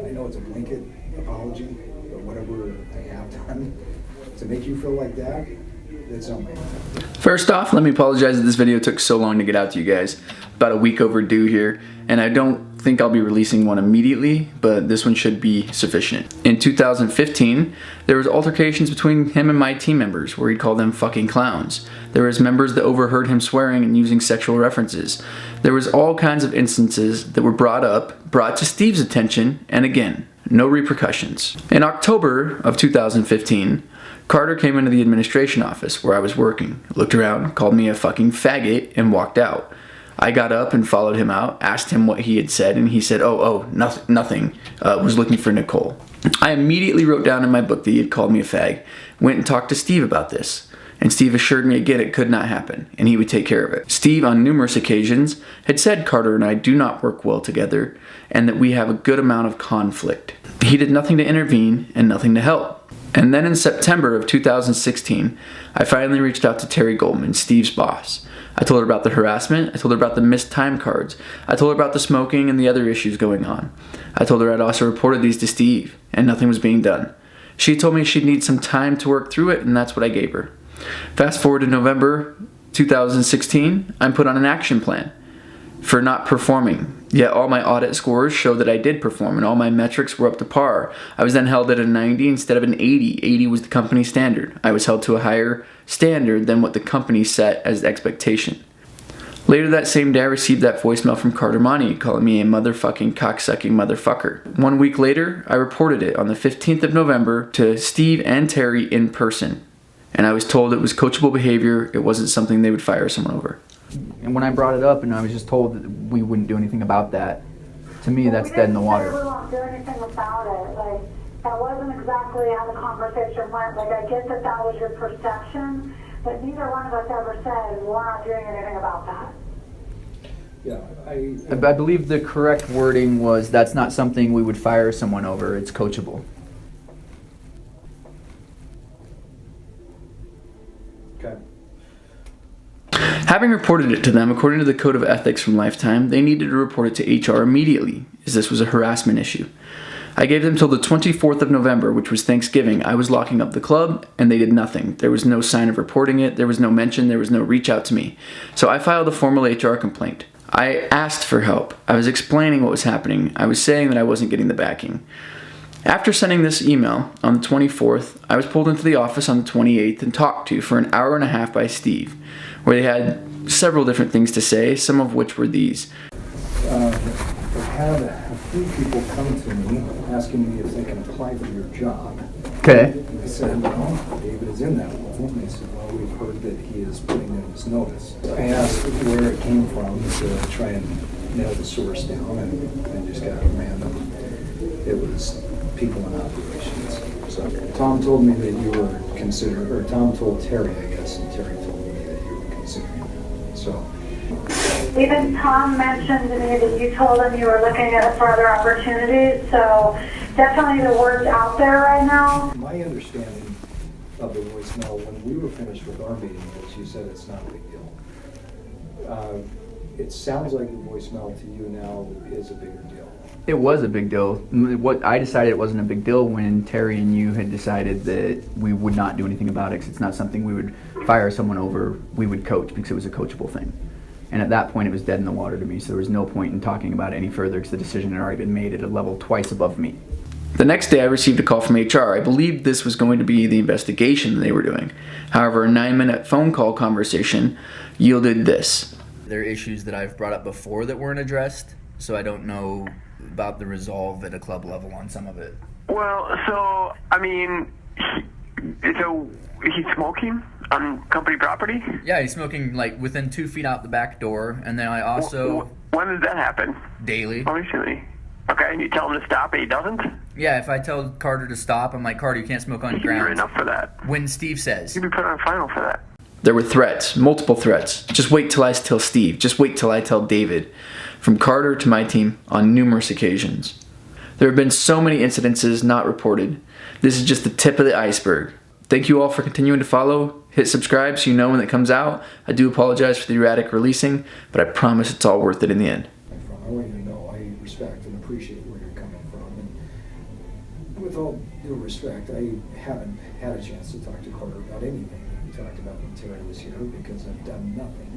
I know it's a blanket apology, but whatever I have done to make you feel like that, it's on me. First off, let me apologize that this video took so long to get out to you guys. About a week overdue here, and I don't think I'll be releasing one immediately, but this one should be sufficient. In 2015, there was altercations between him and my team members where he'd call them fucking clowns. There was members that overheard him swearing and using sexual references. There was all kinds of instances that were brought to Steve's attention, and again, no repercussions. In October of 2015, Carter came into the administration office where I was working, looked around, called me a fucking faggot, and walked out. I got up and followed him out, asked him what he had said, and he said, nothing, was looking for Nicole. I immediately wrote down in my book that he had called me a fag, went and talked to Steve about this, and Steve assured me again it could not happen, and he would take care of it. Steve, on numerous occasions, had said Carter and I do not work well together, and that we have a good amount of conflict. He did nothing to intervene and nothing to help. And then in September of 2016, I finally reached out to Terry Goldman, Steve's boss. I told her about the harassment, I told her about the missed time cards, I told her about the smoking and the other issues going on. I told her I'd also reported these to Steve, and nothing was being done. She told me she'd need some time to work through it, and that's what I gave her. Fast forward to November 2016, I'm put on an action plan for not performing. Yet all my audit scores showed that I did perform and all my metrics were up to par. I was then held at a 90 instead of an 80. 80 was the company standard. I was held to a higher standard than what the company set as expectation. Later that same day, I received that voicemail from Carter Monty calling me a motherfucking cocksucking motherfucker. 1 week later, I reported it on the 15th of November to Steve and Terry in person. And I was told it was coachable behavior, it wasn't something they would fire someone over. And when I brought it up and I was just told that we wouldn't do anything about that, to me that's dead in the water. We won't do anything about it. Like, that wasn't exactly how the conversation went. Like, I get that that was your perception, but neither one of us ever said we're not doing anything about that. Yeah, I believe the correct wording was that's not something we would fire someone over, it's coachable. okay. Having reported it to them, according to the Code of Ethics from Lifetime, they needed to report it to HR immediately, as this was a harassment issue. I gave them till the 24th of November, which was Thanksgiving. I was locking up the club, and they did nothing. There was no sign of reporting it, there was no mention, there was no reach out to me. So I filed a formal HR complaint. I asked for help. I was explaining what was happening. I was saying that I wasn't getting the backing. After sending this email on the 24th, I was pulled into the office on the 28th and talked to for an hour and a half by Steve, where they had several different things to say, some of which were these. I've had a few people come to me asking me if they can apply for your job. Okay. And I said, well, David is in that role. And they said, well, we've heard that he is putting in his notice. I asked where it came from to try and nail the source down, and I just got random. It was people in operations. So Tom told me that you were considering, or Tom told Terry, I guess, and Terry told me that you were considering that. So. Even Tom mentioned to me that you told him you were looking at for other opportunities, so definitely the word's out there right now. My understanding of the voicemail, when we were finished with our meeting, was you said it's not a big deal. It sounds like the voicemail to you now is a bigger deal. It was a big deal. What I decided it wasn't a big deal when Terry and you had decided that we would not do anything about it because it's not something we would fire someone over, we would coach because it was a coachable thing. And at that point it was dead in the water to me, so there was no point in talking about it any further because the decision had already been made at a level twice above me. The next day I received a call from HR. I believed this was going to be the investigation they were doing. However, a 9-minute phone call conversation yielded this. There are issues that I've brought up before that weren't addressed, so I don't know about the resolve at a club level on some of it. Well, so, I mean, so he's smoking on company property? Yeah, he's smoking like within 2 feet out the back door, and then I also... When did that happen? Daily. Oh, recently. Okay, and you tell him to stop and he doesn't? Yeah, if I tell Carter to stop, I'm like, Carter, you can't smoke on You'd be ground. written up for that. When Steve says. You'd be put on final for that. There were threats, multiple threats. Just wait till I tell Steve. Just wait till I tell David. From Carter to my team on numerous occasions. There have been so many incidences not reported. This is just the tip of the iceberg. Thank you all for continuing to follow. Hit subscribe so you know when it comes out. I do apologize for the erratic releasing, but I promise it's all worth it in the end. I want you to know I respect and appreciate where you're coming from. And with all due respect, I haven't had a chance to talk to Carter about anything that we talked about when Terry was here because I've done nothing.